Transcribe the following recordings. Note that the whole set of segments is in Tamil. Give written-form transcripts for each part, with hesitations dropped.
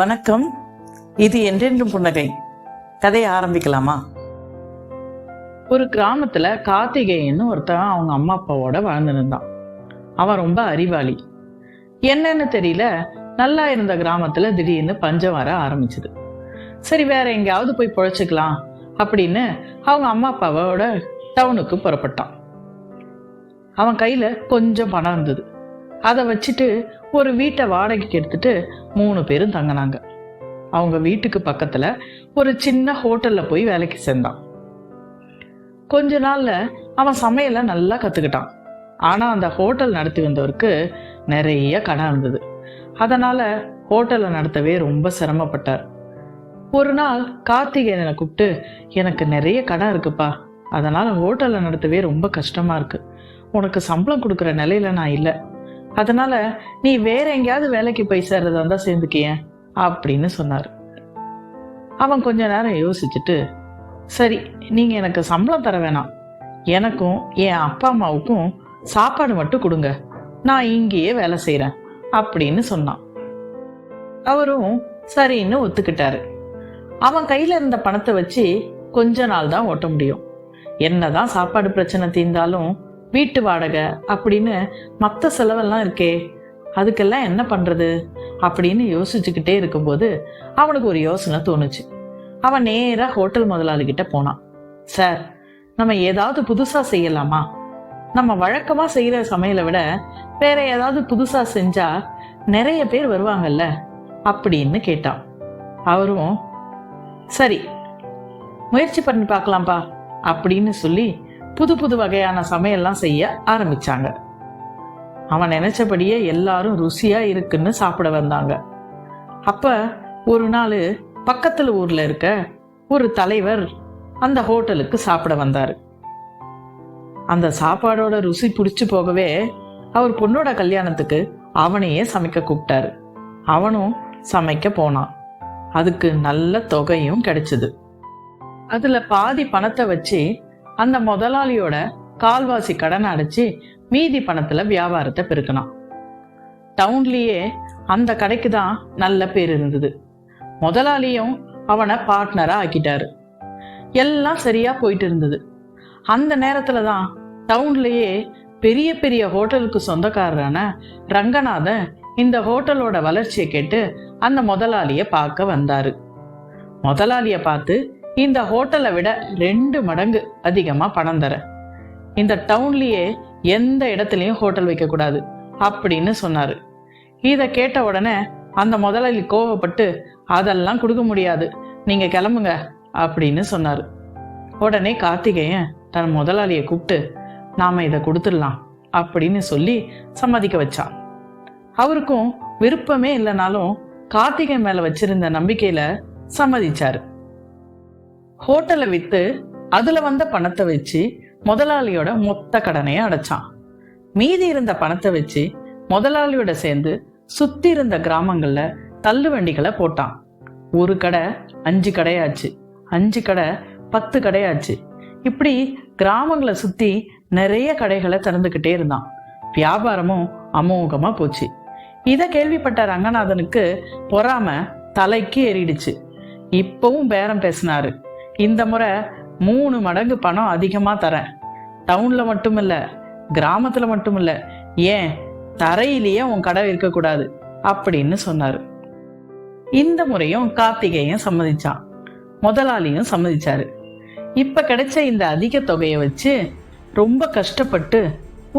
வணக்கம். இது என்றென்றும் புன்னகை. கதையை ஆரம்பிக்கலாமா? ஒரு கிராமத்துல கார்த்திகேயன்னு ஒருத்தன் அவங்க அம்மா அப்பாவோட வாழ்ந்துருந்தான். அவன் ரொம்ப அறிவாளி. என்னன்னு தெரியல, நல்லா இருந்த கிராமத்துல திடீர்னு பஞ்சம் வர ஆரம்பிச்சது. சரி, வேற எங்கேயாவது போய் பொழைச்சிக்கலாம் அப்படின்னு அவங்க அம்மா அப்பாவோட டவுனுக்கு புறப்பட்டான். அவன் கையில கொஞ்சம் பணம் இருந்தது. அதை வச்சுட்டு ஒரு வீட்டை வாடகைக்கு எடுத்துட்டு 3 பேரும் தங்கினாங்க. அவங்க வீட்டுக்கு பக்கத்துல ஒரு சின்ன ஹோட்டல்ல போய் வேலைக்கு சேர்ந்தான். கொஞ்ச நாள்ல அவன் சமையலை நல்லா கத்துக்கிட்டான். ஆனா அந்த ஹோட்டல் நடத்தி வந்தவருக்கு நிறைய கடன் இருந்தது. அதனால ஹோட்டலை நடத்தவே ரொம்ப சிரமப்பட்டார். ஒரு நாள் கார்த்திகேயனை கூப்பிட்டு, எனக்கு நிறைய கடன் இருக்குப்பா, அதனால ஹோட்டலை நடத்தவே ரொம்ப கஷ்டமா இருக்கு. உனக்கு சம்பளம் கொடுக்குற நிலையில நான் இல்லை. அதனால நீ வேற எங்கேயாவது வேலைக்கு போய் சேர்றதா இருந்தா சேர்ந்துக்கிய அப்படின்னு சொன்னார். அவன் கொஞ்ச நேரம் யோசிச்சுட்டு, சரி, நீங்க எனக்கு சம்பளம் தர வேணாம், எனக்கும் என் அப்பா அம்மாவுக்கும் சாப்பாடு மட்டும் கொடுங்க, நான் இங்கேயே வேலை செய்யறேன் அப்படின்னு சொன்னான். அவரும் சரின்னு ஒத்துக்கிட்டாரு. அவன் கையில இருந்த பணத்தை வச்சு கொஞ்ச நாள் தான் ஓட்ட முடியும். என்னதான் சாப்பாடு பிரச்சனை தீர்ந்தாலும் வீட்டு வாடகை அப்படின்னு மற்ற செலவெல்லாம் இருக்கே, அதுக்கெல்லாம் என்ன பண்றது அப்படின்னு யோசிச்சுக்கிட்டே இருக்கும்போது அவனுக்கு ஒரு யோசனை தோணுச்சு. அவன் நேரா ஹோட்டல் முதலாளிகிட்ட போனான். சார், நம்ம ஏதாவது புதுசா செய்யலாமா? நம்ம வழக்கமா செய்யற சமையலை விட வேற ஏதாவது புதுசா செஞ்சா நிறைய பேர் வருவாங்கல்ல அப்படின்னு கேட்டான். அவரும் சரி, முயற்சி பண்ணி பார்க்கலாம்ப்பா அப்படின்னு சொல்லி புது புது வகையான சமையல்லாம் செய்ய ஆரம்பிச்சாங்க. அவன் நினைச்சபடியே எல்லாரும் ருசியா இருக்குன்னு சாப்பிட வந்தாங்க. அப்ப ஒரு நாள் பக்கத்துல ஊர்ல இருக்க ஒரு தலைவர் அந்த ஹோட்டலுக்கு சாப்பிட வந்தாரு. அந்த சாப்பாடோட ருசி பிடிச்சு போகவே அவர் பொண்ணோட கல்யாணத்துக்கு அவனையே சமைக்க கூப்பிட்டாரு. அவனும் சமைக்க போனான். அதுக்கு நல்ல தொகையும் கிடைச்சது. அதுல பாதி பணத்தை வச்சு அந்த முதலாளியோட கால்வாசி கடனை அடைச்சு மீதி பணத்துல வியாபாரத்தை பெருக்கினான். டவுன்லயே அந்த கடைக்கு தான் நல்ல பேர் இருந்தது. முதலாளியும் அவனை பார்ட்னரா ஆக்கிட்டாரு. எல்லாம் சரியா போயிட்டு இருந்தது. அந்த நேரத்துல தான் டவுன்லயே பெரிய பெரிய ஹோட்டலுக்கு சொந்தக்காரரான ரங்கநாதன் இந்த ஹோட்டலோட வளர்ச்சியை கேட்டு அந்த முதலாளிய பார்க்க வந்தாரு. முதலாளிய பார்த்து, இந்த ஹோட்டலை விட 2 மடங்கு அதிகமா பணம் தர, இந்த டவுன்லயே எந்த இடத்துலயும் ஹோட்டல் வைக்க கூடாது அப்படின்னு சொன்னாரு. இத கேட்ட உடனே அந்த முதலாளி கோவப்பட்டு, அதெல்லாம் கொடுக்க முடியாது, நீங்க கிளம்புங்க அப்படின்னு சொன்னாரு. உடனே கார்த்திகேயன் தன் முதலாளிய கூப்பிட்டு, நாம இதை கொடுத்துடலாம் அப்படின்னு சொல்லி சம்மதிக்க வச்சான். அவருக்கும் விருப்பமே இல்லைனாலும் கார்த்திகேயன் மேல வச்சிருந்த நம்பிக்கையில சம்மதிச்சாரு. ஹோட்டலை வித்து அதுல வந்த பணத்தை வச்சு முதலாளியோட மொத்த கடனையை அடைச்சான். மீதி இருந்த பணத்தை வச்சு முதலாளியோட சேர்ந்து சுத்தி இருந்த கிராமங்கள்ல தள்ளு வண்டிகளை போட்டான். ஒரு கடை 5 கடையாச்சு, 5 கடை 10 கடையாச்சு. இப்படி கிராமங்களை சுத்தி நிறைய கடைகளை திறந்துகிட்டே இருந்தான். வியாபாரமும் அமோகமா போச்சு. இத கேள்விப்பட்ட ரங்கநாதனுக்கு பொறாம தலைக்கு ஏறிடுச்சு. இப்பவும் பேரம் பேசினாரு. இந்த முறை 3 மடங்கு பணம் அதிகமா தரேன், டவுன்ல மட்டும் இல்ல, கிராமத்துல மட்டும் இல்ல, ஏன் தரையிலேயே உன் கடை இருக்கக்கூடாது அப்படின்னு சொன்னாரு. இந்த முறையும் கார்த்திகேயன் சம்மதிச்சான். முதலாளியும் சம்மதிச்சாரு. இப்ப கிடைச்ச இந்த அதிக தொகையை வச்சு ரொம்ப கஷ்டப்பட்டு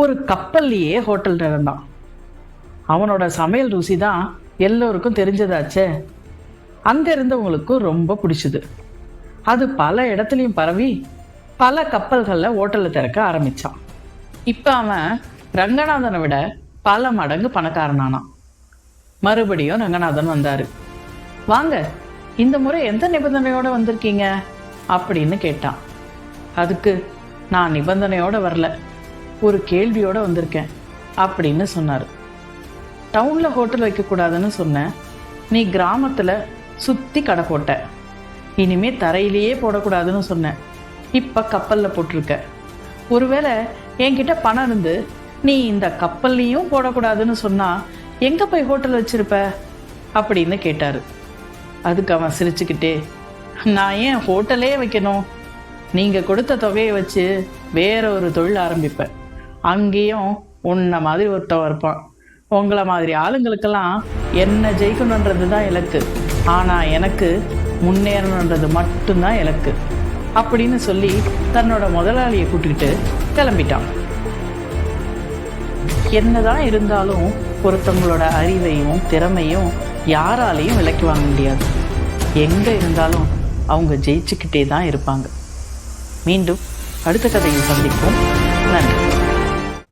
ஒரு கப்பல்லையே ஹோட்டல் நடந்தான். அவனோட சமையல் ருசி தான் எல்லோருக்கும் தெரிஞ்சதாச்சே. அங்க இருந்தவங்களுக்கும் ரொம்ப பிடிச்சது. அது பல இடத்துலையும் பரவி பல கப்பல்கள்ல ஹோட்டலை திறக்க ஆரம்பிச்சான். இப்ப அவன் ரங்கநாதனை விட பல மடங்கு பணக்காரனானான். மறுபடியும் ரங்கநாதன் வந்தாரு. வாங்க, இந்த முறை எந்த நிபந்தனையோட வந்திருக்கீங்க அப்படின்னு கேட்டான். அதுக்கு, நான் நிபந்தனையோட வரல, ஒரு கேள்வியோட வந்திருக்கேன் அப்படின்னு சொன்னாரு. டவுன்ல ஹோட்டல் வைக்க கூடாதுன்னு சொன்ன, நீ கிராமத்துல சுத்தி கடை போட்ட, இனிமே தரையிலேயே போடக்கூடாதுன்னு சொன்ன, இப்ப கப்பல்ல போட்டிருக்க, ஒருவேளை என்கிட்ட பணம் இருந்து நீ இந்த கப்பல்லையும் போடக்கூடாதுன்னு சொன்னா எங்க போய் ஹோட்டல் வச்சிருப்ப அப்படின்னு கேட்டாரு. அதுக்கு அவன் சிரிச்சுக்கிட்டே, நான் ஏன் ஹோட்டலே வைக்கணும்? நீங்கள் கொடுத்த தொகையை வச்சு வேற ஒரு தொழில் ஆரம்பிப்பேன். அங்கேயும் உன்னை மாதிரி ஒருத்தன் இருப்பான். உங்களை மாதிரி ஆளுங்களுக்கெல்லாம் என்ன ஜெயிக்கணுன்றது தான் இலக்கு, ஆனால் எனக்கு முன்னேறணுன்றது மட்டும்தான் இலக்கு அப்படின்னு சொல்லி தன்னோட முதலாளியை கூட்டிக்கிட்டு கிளம்பிட்டான். என்னதான் இருந்தாலும் ஒருத்தவங்களோட அறிவையும் திறமையும் யாராலையும் விலைக்கு வாங்க முடியாது. எங்கே இருந்தாலும் அவங்க ஜெயிச்சுக்கிட்டே தான் இருப்பாங்க. மீண்டும் அடுத்த கதையில் சந்திப்போம். நன்றி.